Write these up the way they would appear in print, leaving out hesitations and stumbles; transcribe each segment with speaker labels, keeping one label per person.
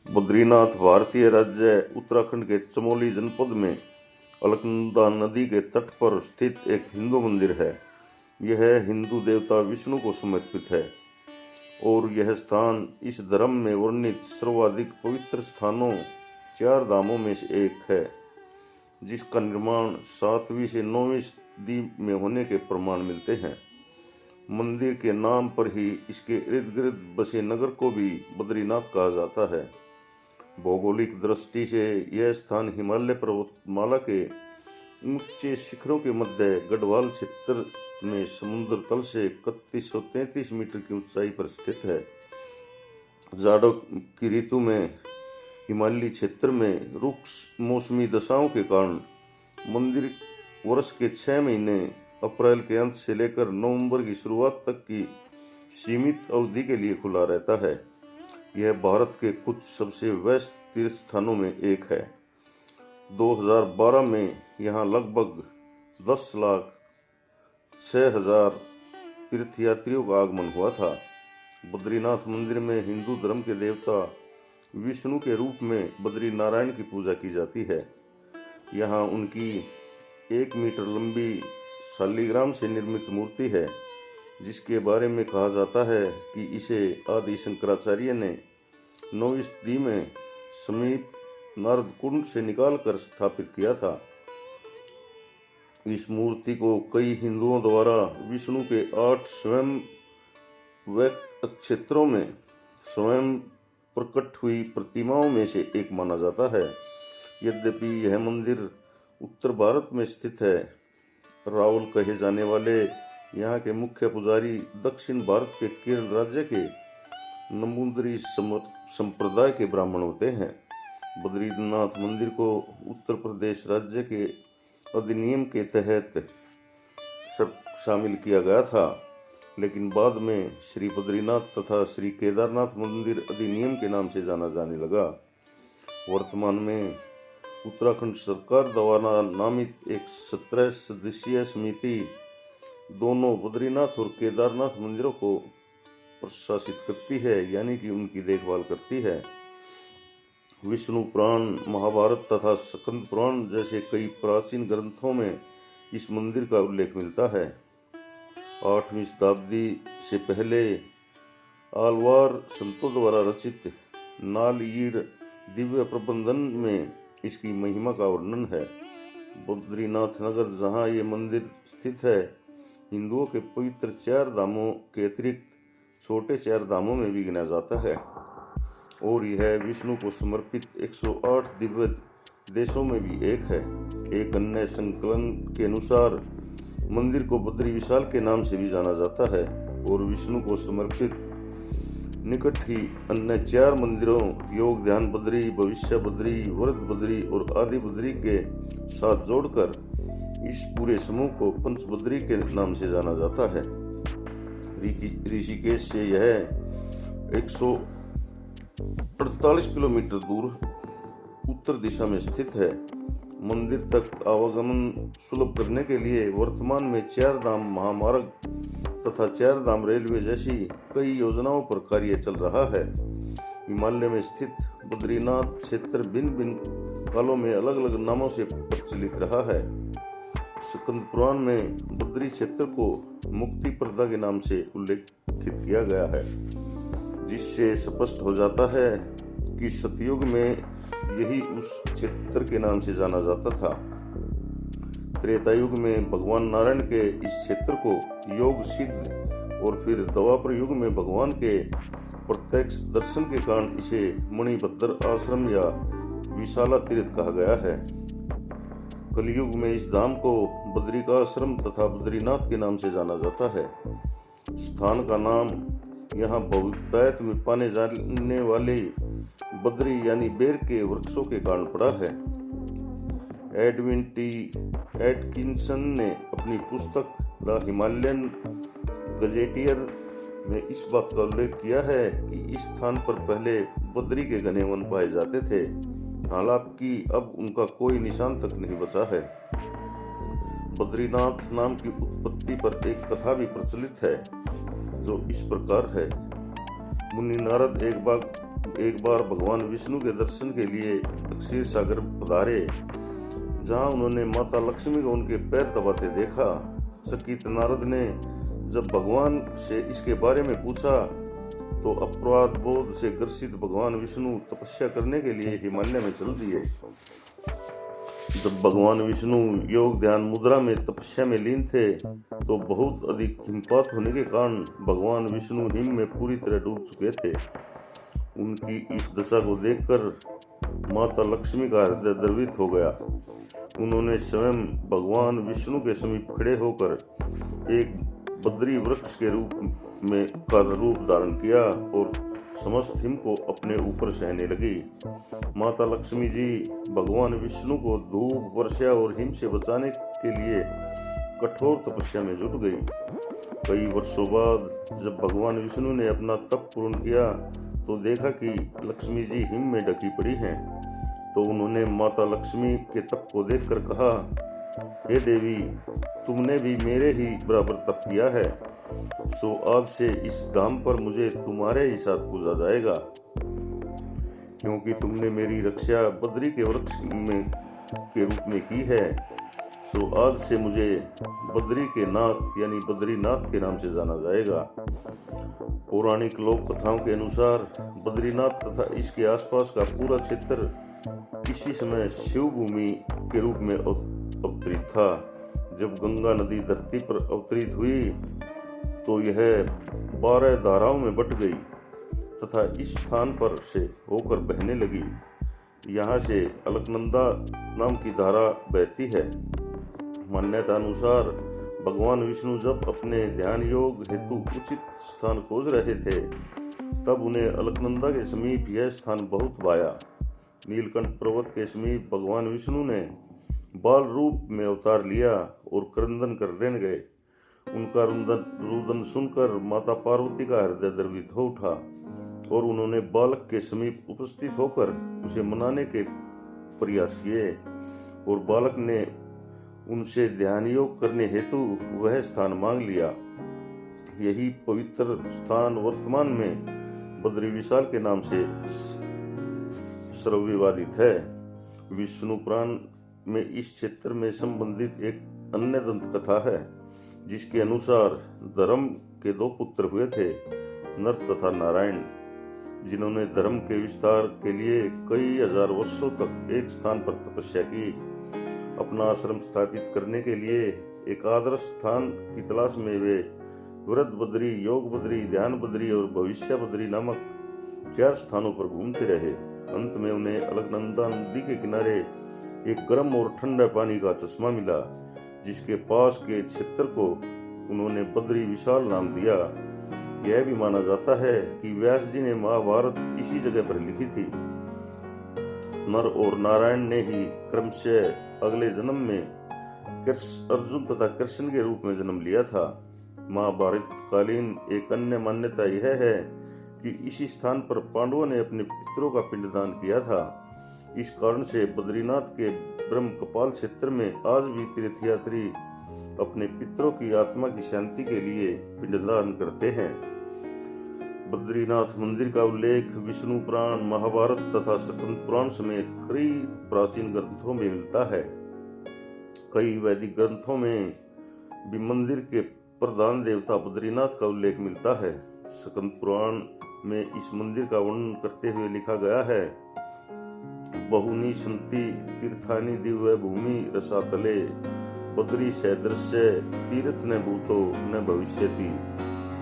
Speaker 1: बद्रीनाथ भारतीय राज्य उत्तराखंड के चमोली जनपद में अलकनंदा नदी के तट पर स्थित एक हिंदू मंदिर है। यह हिंदू देवता विष्णु को समर्पित है और यह स्थान इस धर्म में वर्णित सर्वाधिक पवित्र स्थानों 4 धामों में से एक है, जिसका निर्माण 7वीं से 9वीं सदी में होने के प्रमाण मिलते हैं। मंदिर के नाम पर ही इसके इर्द गिर्द बसे नगर को भी बद्रीनाथ कहा जाता है। भौगोलिक दृष्टि से यह स्थान हिमालय पर्वतमाला के ऊंचे शिखरों के मध्य गढ़वाल क्षेत्र में समुद्र तल से 3133 मीटर की ऊंचाई पर स्थित है। जाड़ों की ऋतु में हिमालयी क्षेत्र में रुक्ष मौसमी दशाओं के कारण मंदिर वर्ष के 6 महीने अप्रैल के अंत से लेकर नवंबर की शुरुआत तक की सीमित अवधि के लिए खुला रहता है। यह भारत के कुछ सबसे व्यस्त तीर्थ स्थानों में एक है। 2012 में यहाँ लगभग 10,06,000 तीर्थयात्रियों का आगमन हुआ था। बद्रीनाथ मंदिर में हिंदू धर्म के देवता विष्णु के रूप में बद्री नारायण की पूजा की जाती है। यहाँ उनकी 1 मीटर लंबी शालिग्राम से निर्मित मूर्ति है, जिसके बारे में कहा जाता है कि इसे आदि शंकराचार्य ने 9वीं सदी में समीप नारद कुंड से निकालकर स्थापित किया था। इस मूर्ति को कई हिंदुओं द्वारा विष्णु के 8 स्वयं व्यक्त क्षेत्रों में स्वयं प्रकट हुई प्रतिमाओं में से एक माना जाता है। यद्यपि यह मंदिर उत्तर भारत में स्थित है, रावल कहे जाने वाले यहाँ के मुख्य पुजारी दक्षिण भारत के केरल राज्य के नंबूदरी संप्रदाय के ब्राह्मण होते हैं। बद्रीनाथ मंदिर को उत्तर प्रदेश राज्य के अधिनियम के तहत शामिल किया गया था, लेकिन बाद में श्री बद्रीनाथ तथा श्री केदारनाथ मंदिर अधिनियम के नाम से जाना जाने लगा। वर्तमान में उत्तराखंड सरकार द्वारा नामित एक 17 सदस्यीय समिति दोनों बद्रीनाथ और केदारनाथ मंदिरों को प्रशासित करती है, यानी कि उनकी देखभाल करती है। विष्णु पुराण, महाभारत तथा स्कंद पुराण जैसे कई प्राचीन ग्रंथों में इस मंदिर का उल्लेख मिलता है। 8वीं शताब्दी से पहले आलवार संतों द्वारा रचित नालईर दिव्य प्रबंधन में इसकी महिमा का वर्णन है। बद्रीनाथ नगर जहाँ ये मंदिर स्थित है, हिंदुओं के पवित्र 4 धामों के अतिरिक्त छोटे 4 धामों में भी गिना जाता है और यह विष्णु को समर्पित 108 दिव्य देशों में भी एक है। एक अन्य संकलन के अनुसार मंदिर को बद्री विशाल के नाम से भी जाना जाता है और विष्णु को समर्पित निकट ही अन्य 4 मंदिरों योग ध्यान बद्री, भविष्य बद्री, व्रत बद्री और आदि बद्री के साथ जोड़कर इस पूरे समूह को पंच बद्री के नाम से जाना जाता है। ऋषिकेश से यह 148 किलोमीटर दूर उत्तर दिशा में स्थित है। मंदिर तक आवागमन सुलभ करने के लिए वर्तमान में 4 धाम महामार्ग तथा 4 धाम रेलवे जैसी कई योजनाओं पर कार्य चल रहा है। हिमालय में स्थित बद्रीनाथ क्षेत्र भिन्न भिन्न कालों में अलग अलग नामों से प्रचलित रहा है। स्कंद पुराण में बद्री क्षेत्र को मुक्ति प्रदा के नाम से उल्लेखित किया गया है, जिससे स्पष्ट हो जाता है कि सतयुग में यही उस क्षेत्र के नाम से जाना जाता था। त्रेता युग में भगवान नारायण के इस क्षेत्र को योग सिद्ध और फिर द्वापर युग में भगवान के प्रत्यक्ष दर्शन के कारण इसे मणिभद्र आश्रम या विशाला तीर्थ कहा गया है। कलयुग में इस धाम को बद्रिकाश्रम तथा बद्रीनाथ के नाम से जाना जाता है। स्थान का नाम यहाँ बहुतायत में पाने जाने वाले बद्री यानी बेर के वृक्षों के कारण पड़ा है। एडविन टी एटकिंसन ने अपनी पुस्तक द हिमालयन गजेटियर में इस बात का उल्लेख किया है कि इस स्थान पर पहले बद्री के घने वन पाए जाते थे, हालांकि अब उनका कोई निशान तक नहीं बचा है। बद्रीनाथ नाम की उत्पत्ति पर एक कथा भी प्रचलित है, जो इस प्रकार है। मुनि नारद एक बाग एक बार भगवान विष्णु के दर्शन के लिए क्षीर सागर पधारे, जहां उन्होंने माता लक्ष्मी को उनके पैर दबाते देखा। चकित नारद ने जब भगवान से इसके बारे में पूछा तो अपराध बोध से ग्रसित भगवान विष्णु तपस्या करने के लिए हिमालय में चल दिए। जब भगवान विष्णु योग ध्यान मुद्रा में तपस्या में लीन थे तो बहुत अधिक हिमपात होने के कारण भगवान विष्णु हिम में पूरी तरह डूब चुके थे। उनकी इस दशा को देखकर माता लक्ष्मी का हृदय द्रवित हो गया। उन्होंने स्वयं भगवान विष्णु के समीप खड़े होकर एक बद्री वृक्ष के रूप में का रूप धारण किया और समस्त हिम को अपने ऊपर सहने लगी। माता लक्ष्मी जी भगवान विष्णु को धूप वर्षा और हिम से बचाने के लिए कठोर तपस्या में जुट गई। कई वर्षों बाद जब भगवान विष्णु ने अपना तप पूर्ण किया तो देखा कि लक्ष्मी जी हिम में ढकी पड़ी हैं। तो उन्होंने माता लक्ष्मी के तप को देखकर कहा, हे देवी, तुमने भी मेरे ही बराबर तप किया है, सो आज से इस धाम पर मुझे तुम्हारे ही साथ पूजा जाएगा। क्योंकि तुमने मेरी रक्षा बद्री के वृक्ष में के रूप में की है, सो आज से मुझे बद्री के नाथ यानी बद्रीनाथ के नाम से जाना जाएगा। पौराणिक लोक कथाओं के अनुसार बद्रीनाथ तथा इसके आसपास का पूरा क्षेत्र किसी समय शिव भूमि के रूप में अवतरित था। जब गंगा नदी धरती पर अवतरित हुई तो यह 12 धाराओं में बट गई तथा इस स्थान पर से होकर बहने लगी। यहाँ से अलकनंदा नाम की धारा बहती है। मान्यता अनुसार भगवान विष्णु जब अपने ध्यान योग हेतु उचित स्थान खोज रहे थे तब उन्हें अलकनंदा के समीप यह स्थान बहुत भाया। नीलकंठ पर्वत के समीप भगवान विष्णु ने बाल रूप में अवतार लिया और क्रंदन करने गए। उनका रुदन सुनकर माता पार्वती का हृदय द्रवित हो उठा और उन्होंने बालक के समीप उपस्थित होकर उसे मनाने के प्रयास किए और बालक ने उनसे ध्यान योग करने हेतु वह स्थान मांग लिया। यही पवित्र स्थान वर्तमान में बद्री विशाल के नाम से सर्वविवादित है। विष्णु पुराण में इस क्षेत्र में संबंधित एक अन्य दंत कथा है जिसके अनुसार धर्म के 2 पुत्र हुए थे, नर तथा नारायण, जिन्होंने धर्म के विस्तार के लिए कई हजार वर्षों तक एक स्थान पर तपस्या की। अपना आश्रम स्थापित करने के लिए एक आदर्श स्थान की तलाश में वे व्रत बद्री, योग बद्री, ध्यान बद्री और भविष्य बद्री नामक 4 स्थानों पर घूमते रहे। अंत में उन्हें अलकनंदा नदी के किनारे एक गर्म और ठंडा पानी का चश्मा मिला, जिसके पास के क्षेत्र को उन्होंने बद्री विशाल नाम दिया। यह भी माना जाता है कि व्यास जी ने महाभारत इसी जगह पर लिखी थी। नर और नारायण ने ही क्रमशः अगले जन्म में अर्जुन तथा कृष्ण के रूप में जन्म लिया था। महाभारत कालीन एक अन्य मान्यता यह है कि इसी स्थान पर पांडवों ने अपने पितरों का पिंडदान किया था। इस कारण से बद्रीनाथ के ब्रह्म कपाल क्षेत्र में आज भी तीर्थयात्री अपने पितरों की आत्मा की शांति के लिए पिंडदान करते हैं। बद्रीनाथ मंदिर का उल्लेख विष्णु पुराण, महाभारत तथा स्कंद पुराण समेत कई प्राचीन ग्रंथों में मिलता है। कई वैदिक ग्रंथों में भी मंदिर के प्रधान देवता बद्रीनाथ का उल्लेख मिलता है। स्कंद पुराण में इस मंदिर का वर्णन करते हुए लिखा गया है, बहुनी सन्ति तीर्थानि दिव्य भूमि रसातले, बद्री सदृश्य तीर्थ न भूतो न भविष्यति।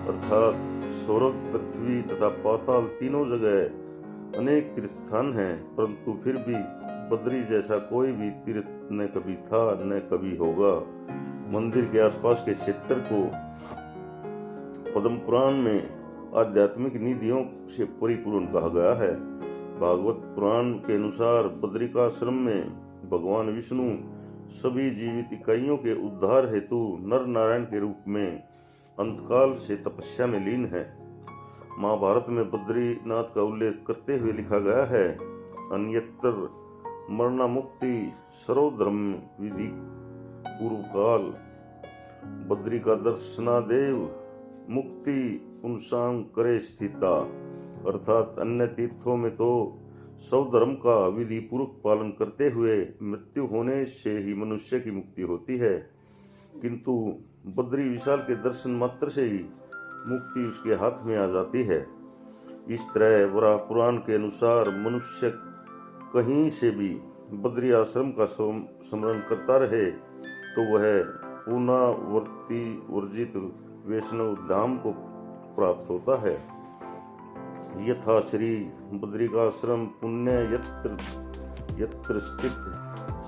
Speaker 1: अर्थात स्वर्ग, पृथ्वी तथा पाताल तीनों जगह अनेक तीर्थ स्थान हैं, परंतु फिर भी बद्री जैसा कोई भी तीर्थ न कभी था न कभी होगा। मंदिर के आसपास के क्षेत्र को पद्म पुराण में आध्यात्मिक निधियों से परिपूर्ण कहा गया है। भागवत पुराण के अनुसार बद्रिकाश्रम में भगवान विष्णु सभी जीवित इकाइयों के उद्धार हेतु नर नारायण के रूप में अंतकाल से तपस्या में लीन है। महाभारत में बद्रीनाथ का उल्लेख करते हुए लिखा गया है, अन्यत्र मरना मुक्ति सर्वधर्म विधि पूर्व काल, बद्री का दर्शनादेव मुक्ति पुंसांग करे स्थिता। अर्थात अन्य तीर्थों में तो सब धर्म का विधि पूर्वक पालन करते हुए मृत्यु होने से ही मनुष्य की मुक्ति होती है, किंतु बद्री विशाल के दर्शन मात्र से ही मुक्ति उसके हाथ में आ जाती है। इस तरह वराह पुराण के अनुसार मनुष्य कहीं से भी बद्री आश्रम का स्मरण करता रहे तो वह पुनरावर्ती वर्जित वैष्णव धाम को प्राप्त होता है। यथा श्री बद्रिकाश्रम पुण्य यत्र यत्र स्थित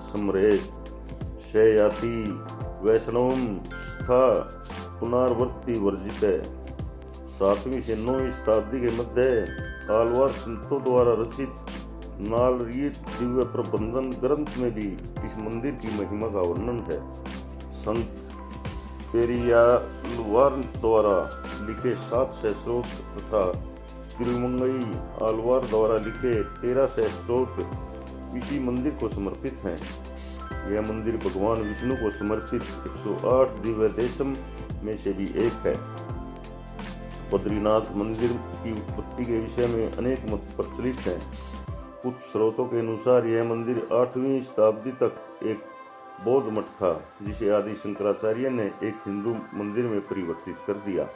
Speaker 1: स्मरेत शयाति वैष्णवम स्था पुनरावर्ती वर्जित। 7वीं से 9वीं शताब्दी के मध्य आलवार संतों द्वारा रचित नालरीत दिव्य प्रबंधन ग्रंथ में भी इस मंदिर की महिमा का वर्णन है। संत पेरियालवार द्वारा लिखे 700 श्लोक तथा तिरुमंगई आलवार द्वारा लिखे 1300 श्लोक इसी मंदिर को समर्पित हैं। यह मंदिर भगवान विष्णु को समर्पित 108 दिव्य देशम में से भी एक है। बद्रीनाथ मंदिर की उत्पत्ति के विषय में अनेक मत प्रचलित हैं। कुछ स्रोतों के अनुसार यह मंदिर 8वीं शताब्दी तक एक बौद्ध मठ था, जिसे आदि शंकराचार्य ने एक हिंदू मंदिर में परिवर्तित कर दिया।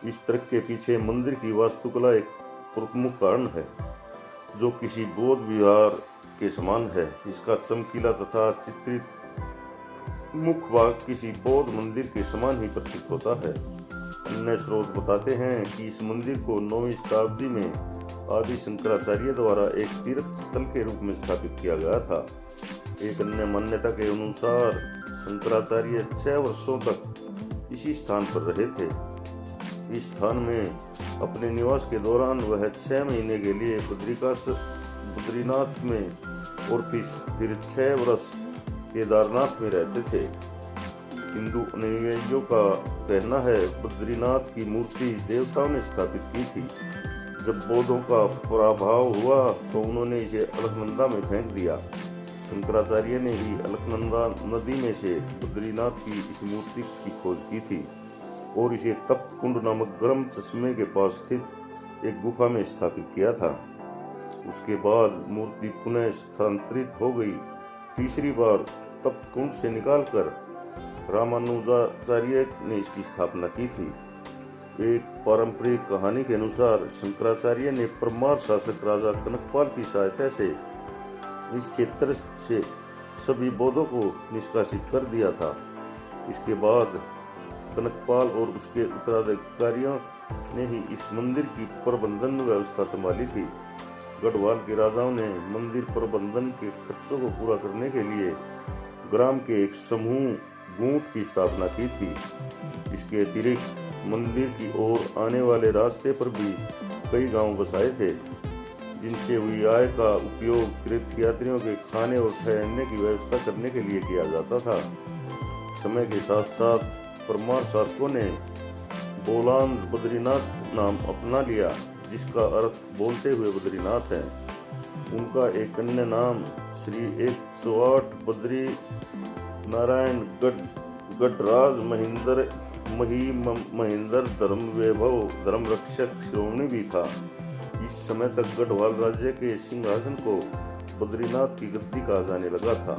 Speaker 1: इस तरह के पीछे मंदिर की वास्तुकला एक प्रमुख कारण है, जो किसी बौद्ध विहार के समान है। इसका चमकीला तथा चित्रित मुख भाग किसी बौद्ध मंदिर के समान ही प्रतीत होता है। अन्य स्रोत बताते हैं कि इस मंदिर को 9वीं शताब्दी में आदि शंकराचार्य द्वारा एक तीर्थ स्थल के रूप में स्थापित किया गया था। एक अन्य मान्यता के अनुसार शंकराचार्य 6 वर्षों तक इसी स्थान पर रहे थे। इस स्थान में अपने निवास के दौरान वह 6 महीने के लिए बद्रीनाथ में और फिर 6 वर्ष केदारनाथ में रहते थे। हिंदू अनुयायियों का कहना है बद्रीनाथ की मूर्ति देवताओं ने स्थापित की थी। जब बौद्धों का पराभव हुआ तो उन्होंने इसे अलकनंदा में फेंक दिया। शंकराचार्य ने ही अलकनंदा नदी में से बद्रीनाथ की इस मूर्ति की खोज की थी और इसे तप्त कुंड नामक गर्म चश्मे के पास स्थित एक गुफा में स्थापित किया था। उसके बाद मूर्ति पुनः स्थानांतरित हो गई। तीसरी बार तप्त कुंड से निकालकर रामानुजाचार्य ने इसकी स्थापना की थी। एक पारंपरिक कहानी के अनुसार शंकराचार्य ने परमार शासक राजा कनकपाल की सहायता से इस क्षेत्र से सभी बौद्धों को निष्कासित कर दिया था। इसके बाद कनकपाल और उसके उत्तराधिकारियों ने ही इस मंदिर की प्रबंधन व्यवस्था संभाली थी। गढ़वाल के राजाओं ने मंदिर प्रबंधन के खर्चों को पूरा करने के लिए ग्राम के एक समूह गूंट की स्थापना की थी। इसके अतिरिक्त मंदिर की ओर आने वाले रास्ते पर भी कई गांव बसाए थे, जिनसे हुई आय का उपयोग तीर्थयात्रियों के खाने और ठहरने की व्यवस्था करने के लिए किया जाता था। समय के साथ साथ परमार शासकों ने बोलान बद्रीनाथ नाम अपना लिया, जिसका अर्थ बोलते हुए बद्रीनाथ है। उनका एक अन्य नाम श्री 108 बद्री नारायण गढ़राज महेंद्र धर्म वैभव धर्म रक्षक श्रोमणी भी था। इस समय तक गढ़वाल राज्य के सिंहासन को बद्रीनाथ की गद्दी कहा जाने लगा था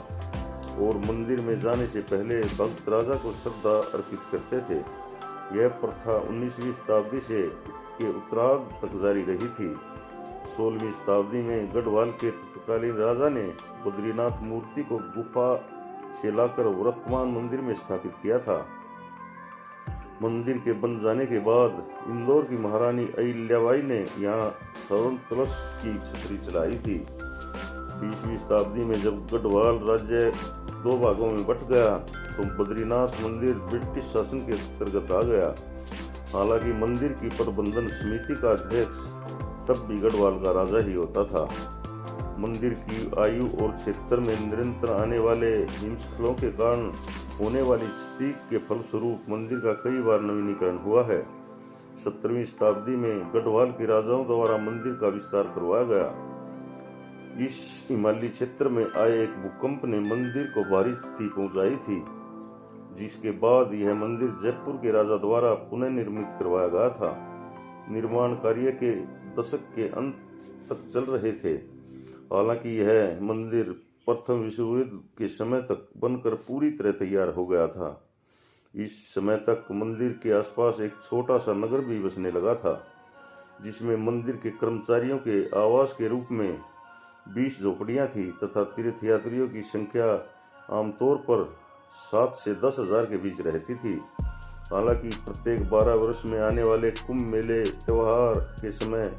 Speaker 1: और मंदिर में जाने से पहले भक्त राजा को श्रद्धा अर्पित करते थे। यह प्रथा 19वीं शताब्दी से के उत्तरार्ध तक जारी रही थी। 16वीं शताब्दी में गढ़वाल के तत्कालीन राजा ने बद्रीनाथ मूर्ति को गुफा से लाकर वर्तमान मंदिर में स्थापित किया था। मंदिर के बन जाने के बाद इंदौर की महारानी अहिल्याबाई ने यहाँ स्वर्ण कलश की छतरी चलाई थी। 20वीं शताब्दी में जब गढ़वाल राज्य 2 भागों में बट गया तो बद्रीनाथ मंदिर ब्रिटिश शासन के अंतर्गत आ गया। हालांकि मंदिर की प्रबंधन समिति का अध्यक्ष तब भी गढ़वाल का राजा ही होता था। मंदिर की आयु और क्षेत्र में निरंतर आने वाले हिमस्खलनों के कारण होने वाली क्षति के फलस्वरूप मंदिर का कई बार नवीनीकरण हुआ है। 17वीं शताब्दी में गढ़वाल के राजाओं द्वारा मंदिर का विस्तार करवाया गया। इस हिमालयी क्षेत्र में आए एक भूकंप ने मंदिर को भारी क्षति पहुंचाई थी, जिसके बाद यह मंदिर जयपुर के राजा द्वारा पुनः निर्मित करवाया गया था। निर्माण कार्य के दशक के अंत तक चल रहे थे। हालांकि यह मंदिर प्रथम विश्व युद्ध के समय तक बनकर पूरी तरह तैयार हो गया था। इस समय तक मंदिर के आसपास एक छोटा सा नगर भी बसने लगा था, जिसमें मंदिर के कर्मचारियों के आवास के रूप में 20 झोपड़ियां थी तथा तीर्थयात्रियों की संख्या आमतौर पर 7 से 10 हजार के बीच रहती थी। हालांकि प्रत्येक 12 वर्ष में आने वाले कुंभ मेले त्योहार के समय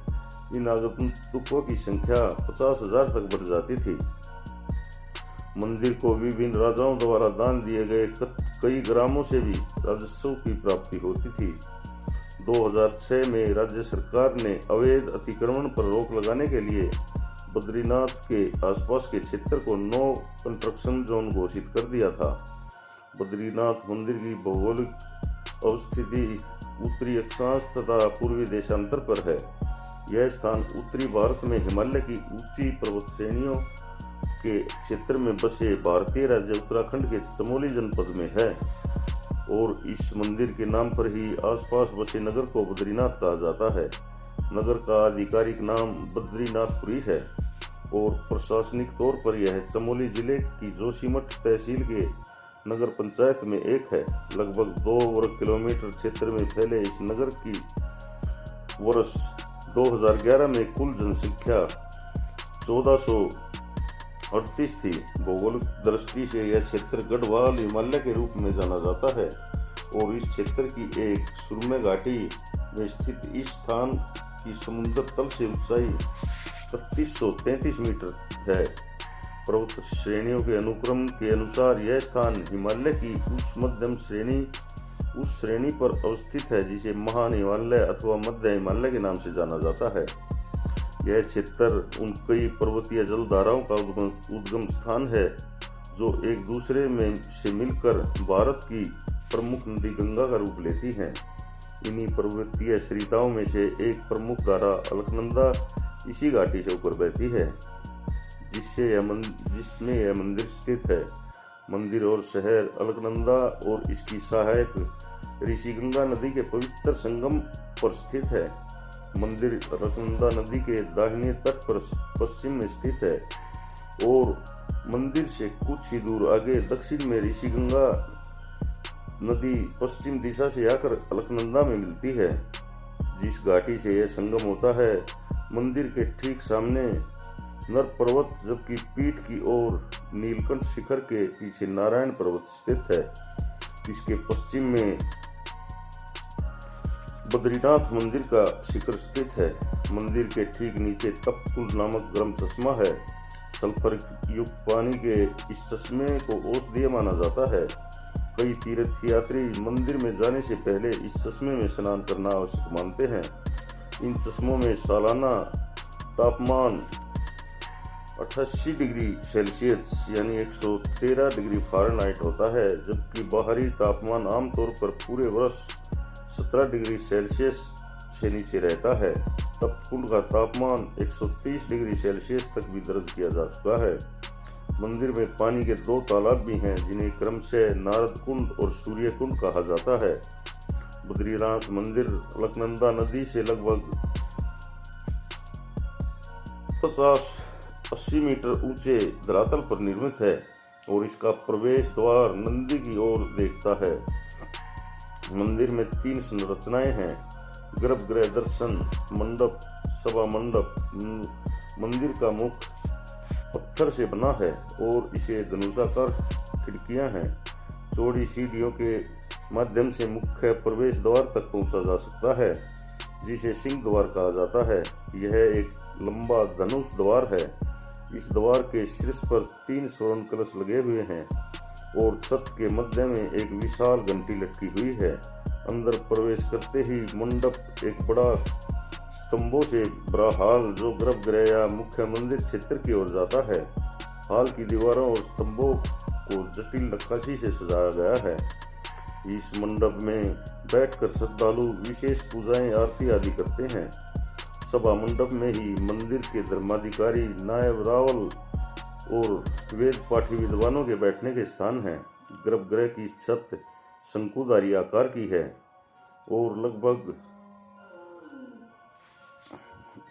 Speaker 1: इन आगंतुकों की संख्या 50,000 तक बढ़ जाती थी। मंदिर को विभिन्न राजाओं द्वारा दान दिए गए कई ग्रामों से भी राजस्व की प्राप्ति होती थी। 2006 में राज्य सरकार ने अवैध अतिक्रमण पर रोक लगाने के लिए बद्रीनाथ के आसपास के क्षेत्र को नो कंस्ट्रक्शन जोन घोषित कर दिया था। बद्रीनाथ मंदिर की भौगोलिक अवस्थिति उत्तरी अक्षांश तथा पूर्वी देशांतर पर है। यह स्थान उत्तरी भारत में हिमालय की ऊंची पर्वत श्रेणियों के क्षेत्र में बसे भारतीय राज्य उत्तराखंड के चमोली जनपद में है और इस मंदिर के नाम पर ही आसपास बसे नगर को बद्रीनाथ कहा जाता है। नगर का आधिकारिक नाम बद्रीनाथपुरी है और प्रशासनिक तौर पर यह चमोली जिले की जोशीमठ तहसील के नगर पंचायत में एक है। लगभग 2 वर्ग किलोमीटर क्षेत्र में फैले इस नगर की वर्ष 2011 में कुल जनसंख्या 1438 थी। भौगोलिक दृष्टि से यह क्षेत्र गढ़वाल हिमालय के रूप में जाना जाता है और इस क्षेत्र की एक सुरम्य घाटी में स्थित इस स्थान की समुद्र तल से ऊंचाई 3133 मीटर है। पर्वत श्रेणियों के अनुक्रम के अनुसार यह स्थान हिमालय की उच्च मध्यम श्रेणी उस श्रेणी पर अवस्थित है जिसे महान हिमालय अथवा मध्य हिमालय के नाम से जाना जाता है। यह क्षेत्र उन कई पर्वतीय जलधाराओं का उद्गम स्थान है जो एक दूसरे में से मिलकर भारत की प्रमुख नदी गंगा का रूप लेती हैं। इन्हीं पर्वतीय सरिताओं में से एक प्रमुख धारा अलकनंदा इसी घाटी से ऊपर बहती है जिसमें यह मंदिर स्थित है। मंदिर और शहर अलकनंदा और इसकी सहायक ऋषिगंगा नदी के पवित्र संगम पर स्थित है। मंदिर अलकनंदा नदी के दाहिने तट पर पश्चिम में स्थित है और मंदिर से कुछ ही दूर आगे दक्षिण में ऋषिगंगा नदी पश्चिम दिशा से आकर अलकनंदा में मिलती है। जिस घाटी से यह संगम होता है, मंदिर के ठीक सामने नर पर्वत जबकि पीठ की ओर नीलकंठ शिखर के पीछे नारायण पर्वत स्थित है। इसके पश्चिम में बद्रीनाथ मंदिर का शिखर स्थित है। मंदिर के ठीक नीचे तप्तकुंड नामक गर्म चश्मा है। सल्फर युक्त पानी के इस चश्मे को औषधीय माना जाता है। कई तीर्थयात्री मंदिर में जाने से पहले इस चश्मे में स्नान करना आवश्यक मानते हैं। इन चश्मों में सालाना तापमान 88 डिग्री सेल्सियस यानी 113 डिग्री फ़ारेनहाइट होता है, जबकि बाहरी तापमान आमतौर पर पूरे वर्ष 17 डिग्री सेल्सियस से नीचे रहता है। तप्तकुंड का तापमान 130 डिग्री सेल्सियस तक भी दर्ज किया जा चुका है। मंदिर में पानी के 2 तालाब भी हैं जिन्हें क्रमशः नारद कुंड और सूर्य कुंड कहा जाता है। बद्रीनाथ मंदिर अलकनंदा नदी से लगभग 50-80 मीटर ऊंचे धरातल पर निर्मित है और इसका प्रवेश द्वार नंदी की ओर देखता है। मंदिर में 3 संरचनाएं हैं: गर्भगृह, दर्शन मंडप, सभा मंडप। मंदिर का मुख पत्थर से बना है और इसे धनुषाकार खिड़कियां हैं। चौड़ी सीढ़ियों के माध्यम से मुख्य प्रवेश द्वार तक पहुंचा जा सकता है, जिसे सिंह द्वार कहा जाता है। यह एक लंबा धनुष द्वार है। इस द्वार के शीर्ष पर 3 स्वर्ण कलश लगे हुए हैं और छत के मध्य में एक विशाल घंटी लटकी हुई है। अंदर प्रवेश करते ही मंडप एक बड़ा स्तंभों से भरा हाल जो गर्भगृह या मुख्य मंदिर क्षेत्र की ओर जाता है। हाल की दीवारों और स्तंभों को जटिल नक्काशी से सजाया गया है। इस मंडप में बैठकर श्रद्धालु विशेष पूजाएं, आरती आदि करते हैं। सभा मंडप में ही मंदिर के धर्माधिकारी, नायब रावल और वेद पाठी विद्वानों के बैठने के स्थान हैं। गर्भगृह की छत शंकुधारी आकार की है और लगभग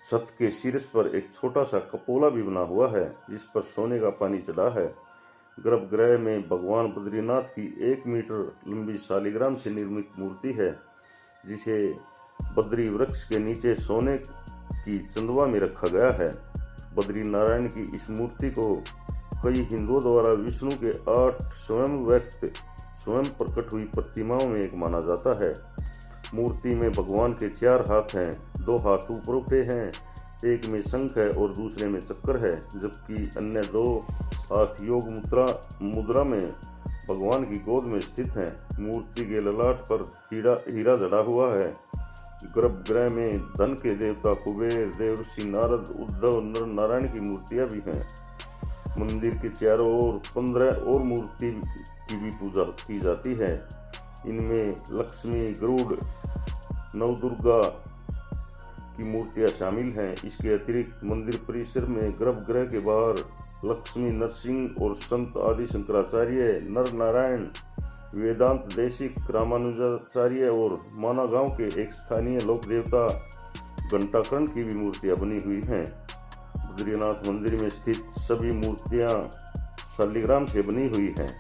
Speaker 1: छत के शीर्ष पर एक छोटा सा कपोला भी बना हुआ है जिस पर सोने का पानी चढ़ा है। गर्भगृह में भगवान बद्रीनाथ की 1 मीटर लंबी शालिग्राम से निर्मित मूर्ति है जिसे बद्री वृक्ष के नीचे सोने की चंदवा में रखा गया है। बद्री नारायण की इस मूर्ति को कई हिंदुओं द्वारा विष्णु के 8 स्वयं प्रकट हुई प्रतिमाओं में एक माना जाता है। मूर्ति में भगवान के 4 हाथ हैं, 2 हाथ ऊपर उठे हैं, एक में शंख है और दूसरे में चक्र है, जबकि अन्य 2 हाथ योग मुद्रा में भगवान की गोद में स्थित हैं। मूर्ति के ललाट पर हीरा जड़ा हुआ है। गर्भगृह में धन के देवता कुबेर, देवर्षि नारद, उद्धव, नर नारायण की मूर्तियां भी हैं। मंदिर के चारों ओर 15 और मूर्ति की भी पूजा की जाती है। इनमें लक्ष्मी, गरुड़, नवदुर्गा की मूर्तियां शामिल हैं। इसके अतिरिक्त मंदिर परिसर में गर्भगृह के बाहर लक्ष्मी नरसिंह और संत आदि शंकराचार्य, नर नारायण, वेदांत देशिक, रामानुजाचार्य और माना गांव के एक स्थानीय लोक देवता घंटाकर्ण की भी मूर्तियां बनी हुई हैं। बद्रीनाथ मंदिर में स्थित सभी मूर्तियां शालिग्राम से बनी हुई हैं।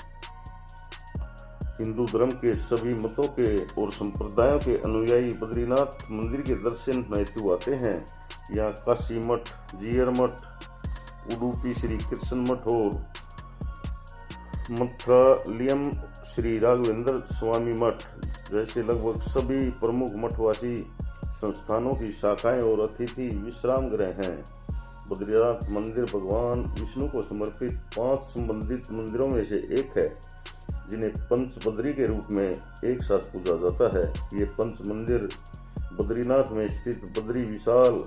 Speaker 1: हिंदू धर्म के सभी मतों के और संप्रदायों के अनुयायी बद्रीनाथ मंदिर के दर्शन हेतु आते हैं। यहाँ काशी मठ, जीयर मठ, उडुपी श्री कृष्ण मठ और मंत्रालयम श्री राघवेंद्र स्वामी मठ जैसे लगभग सभी प्रमुख मठवासी संस्थानों की शाखाएं और अतिथि विश्राम गृह हैं। बद्रीनाथ मंदिर भगवान विष्णु को समर्पित 5 संबंधित मंदिरों में से एक है जिन्हें पंच बद्री के रूप में एक साथ पूजा जाता है। ये पंच मंदिर बद्रीनाथ में स्थित बद्री विशाल,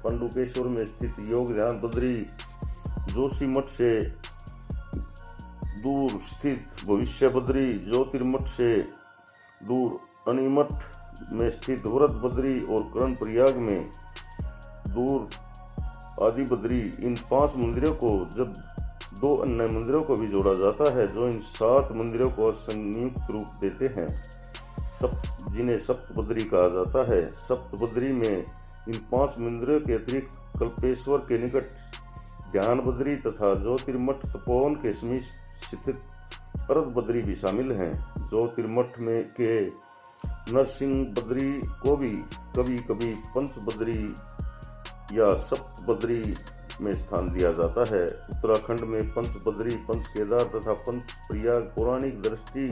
Speaker 1: पांडुकेश्वर में स्थित योग ध्यान बद्री, जोशी मठ से दूर स्थित भविष्य बद्री, ज्योतिर्मठ से दूर अनिमठ में स्थित व्रत बद्री और कर्ण प्रयाग में दूर आदि बद्री, इन 5 मंदिरों को जब 2 अन्य मंदिरों को भी जोड़ा जाता है जो इन 7 मंदिरों को संयुक्त रूप देते हैं, जिन्हें सप्त बद्री कहा जाता है। सप्त बद्री में इन 5 मंदिरों के अतिरिक्त कल्पेश्वर के निकट ध्यान बद्री तथा ज्योतिर्मठ तपोवन के समीप स्थित अर्ध बद्री भी शामिल हैं। ज्योतिर्मठ में के नरसिंह बद्री को भी कभी कभी पंच बद्री या सप्त बद्री में स्थान दिया जाता है। उत्तराखंड में पंच बद्री, पंच केदार तथा पंच प्रयाग पौराणिक दृष्टि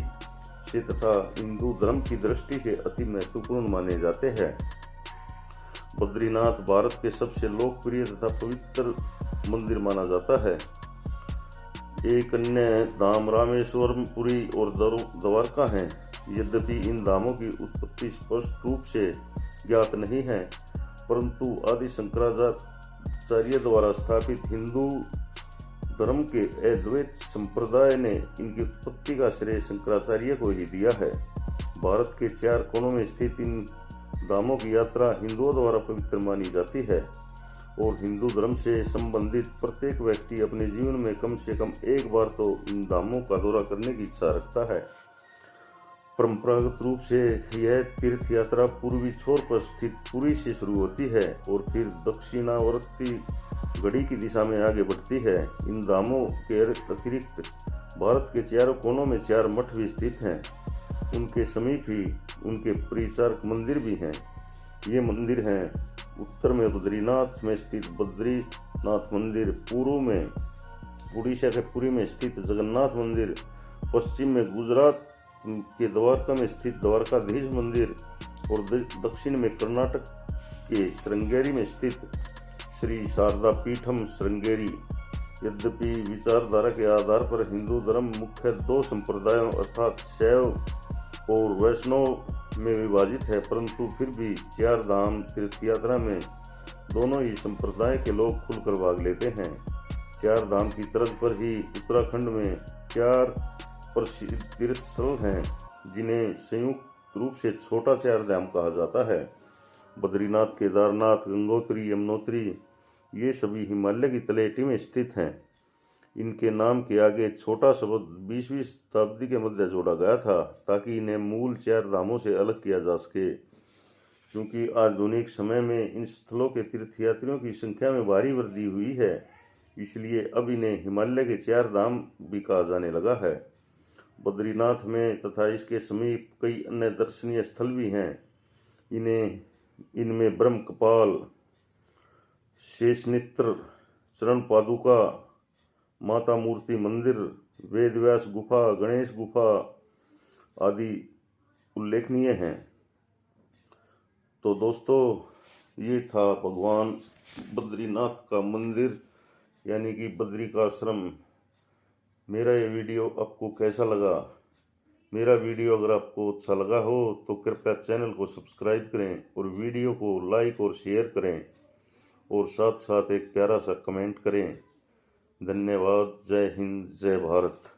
Speaker 1: से तथा हिंदू धर्म की दृष्टि से अति महत्वपूर्ण माने जाते हैं। बद्रीनाथ भारत के सबसे लोकप्रिय तथा पवित्र मंदिर माना जाता है। एक अन्य धाम रामेश्वरम, पुरी और द्वारका हैं। यद्यपि इन धामों की उत्पत्ति स्पष्ट रूप से ज्ञात नहीं है, परंतु आदि शंकराचार्य द्वारा स्थापित हिंदू धर्म के अद्वैत संप्रदाय ने इनकी उत्पत्ति का श्रेय शंकराचार्य को ही दिया है। भारत के 4 कोनों में स्थित इन धामों की यात्रा हिंदुओं द्वारा पवित्र मानी जाती है और हिंदू धर्म से संबंधित प्रत्येक व्यक्ति अपने जीवन में कम से कम एक बार तो इन धामों का दौरा करने की इच्छा रखता है। परंपरागत रूप से यह तीर्थ यात्रा पूर्वी छोर पर स्थित पुरी से शुरू होती है और फिर दक्षिणावर्ती घड़ी की दिशा में आगे बढ़ती है। इन धामों के अतिरिक्त भारत के 4 कोनों में 4 मठ भी स्थित हैं। उनके समीप ही उनके परिचारक मंदिर भी हैं। ये मंदिर हैं उत्तर में बद्रीनाथ में स्थित बद्रीनाथ मंदिर, पूर्व में उड़ीसा के पुरी में स्थित जगन्नाथ मंदिर, पश्चिम में गुजरात के द्वारका में स्थित द्वारकाधीश मंदिर और दक्षिण में कर्नाटक के श्रृंगेरी में स्थित श्री शारदा पीठम श्रृंगेरी। यद्यपि विचारधारा के आधार पर हिंदू धर्म मुख्य 2 संप्रदायों अर्थात शैव और वैष्णव में विभाजित है, परंतु फिर भी 4 धाम तीर्थ यात्रा में दोनों ही संप्रदाय के लोग खुलकर भाग लेते हैं। 4 धाम की तर्ज पर ही उत्तराखंड में 4 प्रसिद्ध तीर्थ स्थल हैं जिन्हें संयुक्त रूप से छोटा 4 धाम कहा जाता है। बद्रीनाथ, केदारनाथ, गंगोत्री, यमुनोत्री ये सभी हिमालय की तलहटी में स्थित हैं। इनके नाम के आगे छोटा शब्द 20वीं शताब्दी के मध्य जोड़ा गया था ताकि इन्हें मूल 4 धामों से अलग किया जा सके। क्योंकि आधुनिक समय में इन स्थलों के तीर्थयात्रियों की संख्या में भारी वृद्धि हुई है, इसलिए अब इन्हें हिमालय के 4 धाम भी कहा जाने लगा है। बद्रीनाथ में तथा इसके समीप कई अन्य दर्शनीय स्थल भी हैं। इनमें ब्रह्म कपाल, शेषनित्र, चरण पादुका, माता मूर्ति मंदिर, वेदव्यास गुफा, गणेश गुफा आदि उल्लेखनीय हैं। तो दोस्तों, ये था भगवान बद्रीनाथ का मंदिर यानी कि बद्री का आश्रम। मेरा ये वीडियो आपको कैसा लगा? मेरा वीडियो अगर आपको अच्छा लगा हो तो कृपया चैनल को सब्सक्राइब करें और वीडियो को लाइक और शेयर करें और साथ साथ एक प्यारा सा कमेंट करें। धन्यवाद। जय हिंद, जय भारत।